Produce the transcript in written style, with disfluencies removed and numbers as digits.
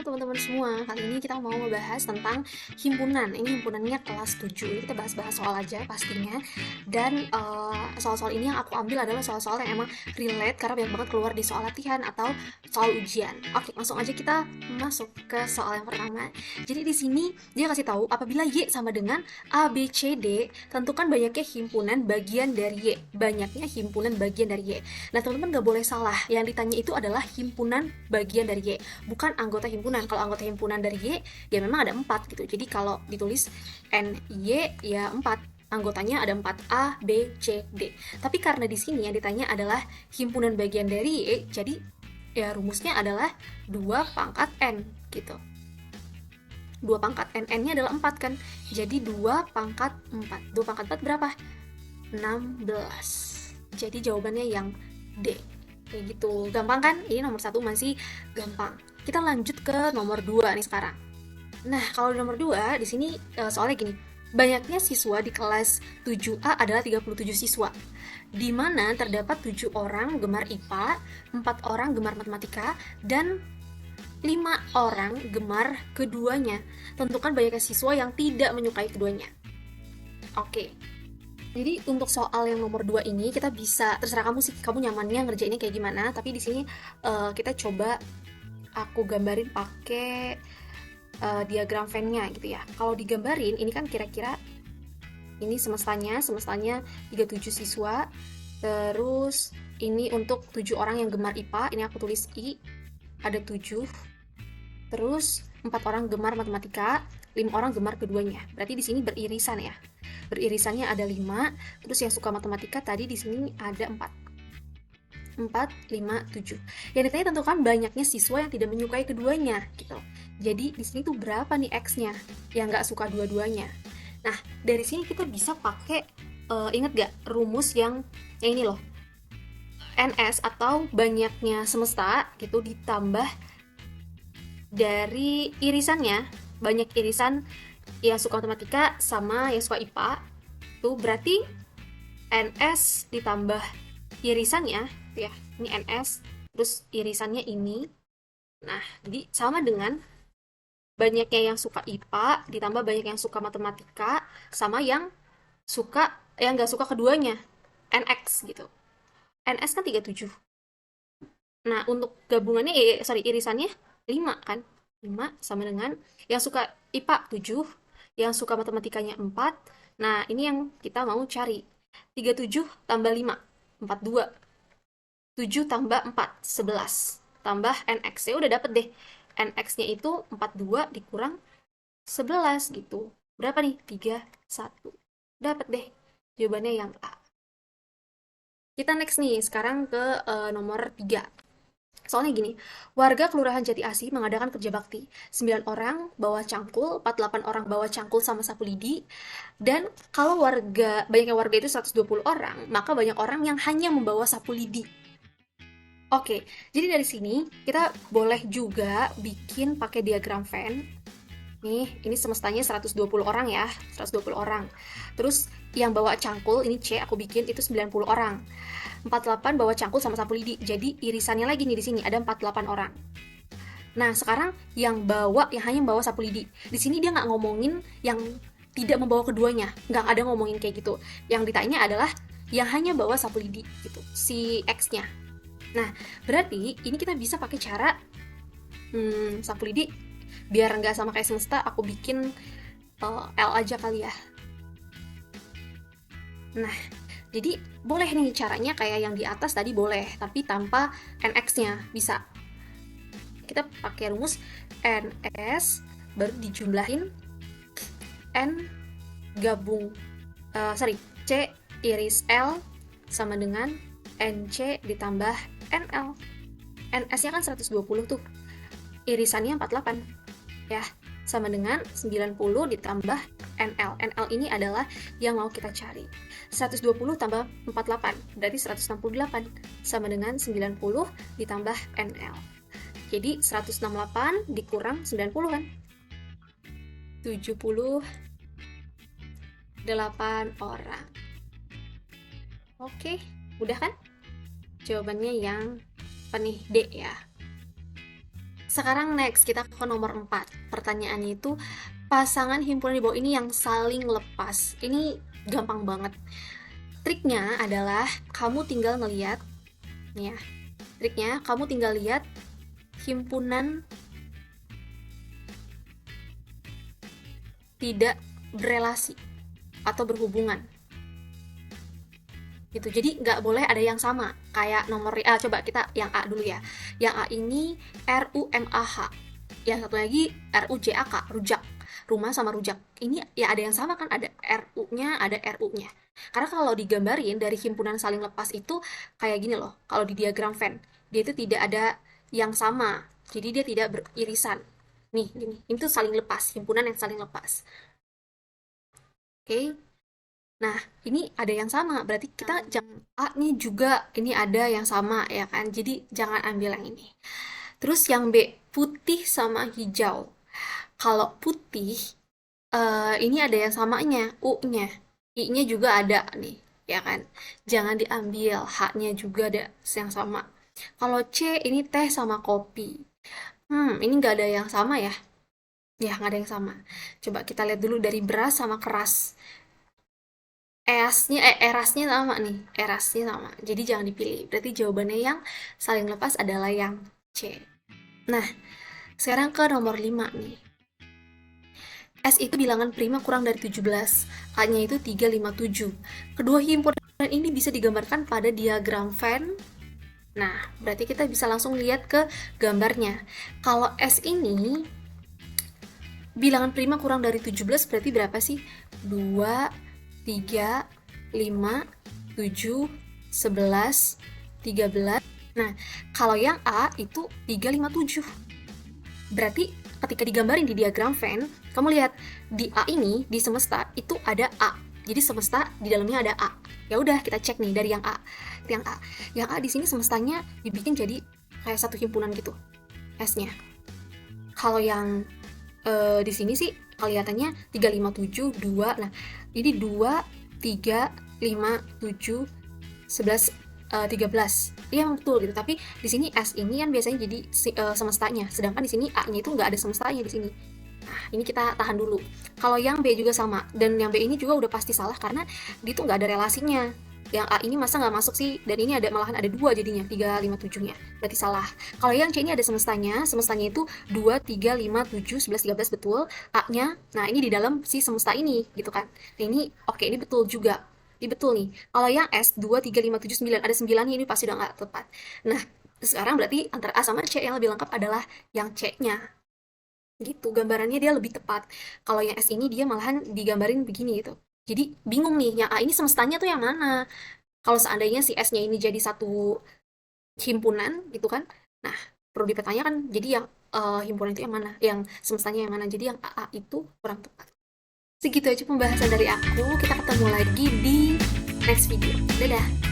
Halo teman-teman semua, kali ini kita mau ngebahas tentang himpunan. Ini himpunannya kelas 7. Ini kita bahas-bahas soal aja pastinya. Dan soal-soal ini yang aku ambil adalah soal-soal yang emang relate karena banyak banget keluar di soal latihan atau soal ujian. Oke, langsung aja kita masuk ke soal yang pertama. Jadi di sini dia kasih tahu apabila Y sama dengan A, B, C, D, tentukan banyaknya himpunan bagian dari Y. Banyaknya himpunan bagian dari Y. Nah, teman-teman nggak boleh salah. Yang ditanya itu adalah himpunan bagian dari Y, bukan anggota himpunan. Kalau anggota himpunan dari Y, ya memang ada 4 gitu. Jadi kalau ditulis NY ya 4, anggotanya ada 4 A, B, C, D. Tapi karena di sini yang ditanya adalah himpunan bagian dari Y, jadi ya rumusnya adalah 2 pangkat N gitu. 2 pangkat N, N-nya adalah 4 kan. Jadi 2 pangkat 4. 2 pangkat 4 berapa? 16. Jadi jawabannya yang D. Kayak gitu. Gampang kan? Ini nomor 1 masih gampang. Kita lanjut ke nomor 2 nih sekarang. Nah, kalau di nomor 2 di sini soalnya gini. Banyaknya siswa di kelas 7A adalah 37 siswa, di mana terdapat 7 orang gemar IPA, 4 orang gemar matematika, dan 5 orang gemar keduanya. Tentukan banyaknya siswa yang tidak menyukai keduanya. Oke, jadi untuk soal yang nomor 2 ini kita bisa terserah kamu sih, kamu nyamannya ngerjainnya kayak gimana. Tapi di sini kita coba aku gambarin pakai diagram Venn-nya gitu ya. Kalau digambarin ini kan kira-kira ini semestanya 37 siswa. Terus ini untuk 7 orang yang gemar IPA, ini aku tulis I, ada 7. Terus 4 orang gemar matematika, 5 orang gemar keduanya. Berarti di sini beririsan ya. Beririsannya ada 5, terus yang suka matematika tadi di sini ada 4. 4, 5, 7. Yang ditanya tentukan banyaknya siswa yang tidak menyukai keduanya gitu. Jadi di sini tuh berapa nih X-nya yang nggak suka dua-duanya. Nah, dari sini kita bisa pakai inget gak rumus yang ini loh. NS atau banyaknya semesta gitu ditambah dari irisannya, banyak irisan yang suka matematika sama yang suka IPA. Tuh berarti NS ditambah irisannya ya, ini NS terus irisannya ini. Nah, jadi sama dengan banyaknya yang suka IPA ditambah banyak yang suka matematika sama yang nggak suka keduanya, NX gitu. NS kan 37. Nah, untuk gabungannya irisannya 5 kan. 5 sama dengan yang suka IPA 7, yang suka matematikanya 4. Nah, ini yang kita mau cari. 37 tambah 5, 42. 7 tambah 4, 11. Tambah NX. Ya udah dapet deh. NX-nya itu 42 dikurang 11 gitu. Berapa nih? 3, 1. Dapet deh. Jawabannya yang A. Kita next nih, sekarang ke nomor 3. Soalnya gini, warga Kelurahan Jati Asih mengadakan kerja bakti. 9 orang bawa cangkul, 48 orang bawa cangkul sama sapu lidi. Dan kalau banyaknya warga itu 120 orang, maka banyak orang yang hanya membawa sapu lidi. Oke, jadi dari sini kita boleh juga bikin pakai diagram Venn. Nih, ini semestanya 120 orang ya, 120 orang. Terus yang bawa cangkul, ini C aku bikin itu 90 orang. 48 bawa cangkul sama sapu lidi. Jadi irisannya lagi nih di sini ada 48 orang. Nah, sekarang yang hanya membawa sapu lidi. Di sini dia nggak ngomongin yang tidak membawa keduanya. Nggak ada ngomongin kayak gitu. Yang ditanya adalah yang hanya bawa sapu lidi gitu, si X-nya. Nah, berarti ini kita bisa pakai cara sapu lidi biar nggak sama kayak semesta, aku bikin L aja kali ya. Nah, jadi boleh nih caranya kayak yang di atas tadi boleh, tapi tanpa NX-nya bisa. Kita pakai rumus NS baru dijumlahin N gabung C iris L sama dengan NC ditambah NL. NS-nya kan 120 tuh. Irisannya 48 ya, sama dengan 90 ditambah NL. NL ini adalah yang mau kita cari. 120 tambah 48 berarti 168 sama dengan 90 ditambah NL. Jadi 168 dikurang 90 kan? 78 orang. Oke, udah kan? Jawabannya yang apa nih? D ya. Sekarang next kita ke nomor 4. Pertanyaannya itu pasangan himpunan di bawah ini yang saling lepas. Ini gampang banget. Triknya adalah kamu tinggal ngeliat nih ya. Triknya kamu tinggal lihat himpunan tidak berelasi atau berhubungan gitu. Jadi nggak boleh ada yang sama kayak nomor coba kita yang A dulu ya. Yang A ini RUMAH, yang satu lagi RUJAK, rujak, rumah sama rujak. Ini ya ada yang sama kan, ada RU-nya, ada RU-nya. Karena kalau digambarin dari himpunan saling lepas itu kayak gini loh, kalau di diagram Venn dia itu tidak ada yang sama, jadi dia tidak beririsan. Nih gini, ini tuh saling lepas, himpunan yang saling lepas. Oke. Nah, ini ada yang sama, berarti kita jangan A-nya juga ini ada yang sama ya kan. Jadi jangan ambil yang ini. Terus yang B, putih sama hijau. Kalau putih ini ada yang samanya, U-nya. I-nya juga ada nih, ya kan. Jangan diambil, H-nya juga ada yang sama. Kalau C ini teh sama kopi. Ini nggak ada yang sama ya. Ya, nggak ada yang sama. Coba kita lihat dulu dari beras sama keras. Erasnya sama nih, erasnya sama. Jadi jangan dipilih. Berarti jawabannya yang saling lepas adalah yang C. Nah, sekarang ke nomor 5 nih. S itu bilangan prima kurang dari 17. A-nya itu 357. Kedua himpunan ini bisa digambarkan pada diagram Venn. Nah, berarti kita bisa langsung lihat ke gambarnya. Kalau S ini bilangan prima kurang dari 17 berarti berapa sih? 2, 3, 5, 7, 11, 13. Nah, kalau yang A itu 357. Berarti ketika digambarin di diagram Venn, kamu lihat di A ini, di semesta itu ada A. Jadi semesta di dalamnya ada A. Ya udah kita cek nih dari yang A. Yang A. Yang A di sini semestanya dibikin jadi kayak satu himpunan gitu. S-nya. Kalau yang di sini sih kelihatannya 357 2. Nah, ini 2 3 5 7 11 13. Iya betul gitu. Tapi di sini S ini kan biasanya jadi semestanya, sedangkan di sini A-nya itu nggak ada semestanya di sini. Nah, ini kita tahan dulu. Kalau yang B juga sama, dan yang B ini juga udah pasti salah karena dia tuh nggak ada relasinya. Yang A ini masa nggak masuk sih, dan ini ada malahan ada 2 jadinya, 3, 5, 7-nya. Berarti salah. Kalau yang C ini ada semestanya itu 2, 3, 5, 7, 11, 13 betul. A-nya, nah ini di dalam si semesta ini gitu kan. Nah ini oke, ini betul juga. Ini betul nih. Kalau yang S 2, 3, 5, 7, 9 ada 9-nya ini pasti udah nggak tepat. Nah, sekarang berarti antara A sama C yang lebih lengkap adalah yang C-nya. Gitu, gambarannya dia lebih tepat. Kalau yang S ini dia malahan digambarin begini gitu. Jadi bingung nih, yang A ini semestanya tuh yang mana? Kalau seandainya si S-nya ini jadi satu himpunan gitu kan. Nah, perlu dipertanyakan jadi yang himpunan itu yang mana? Yang semestanya yang mana? Jadi yang AA itu kurang tepat. Segitu aja pembahasan dari aku. Kita ketemu lagi di next video. Dadah.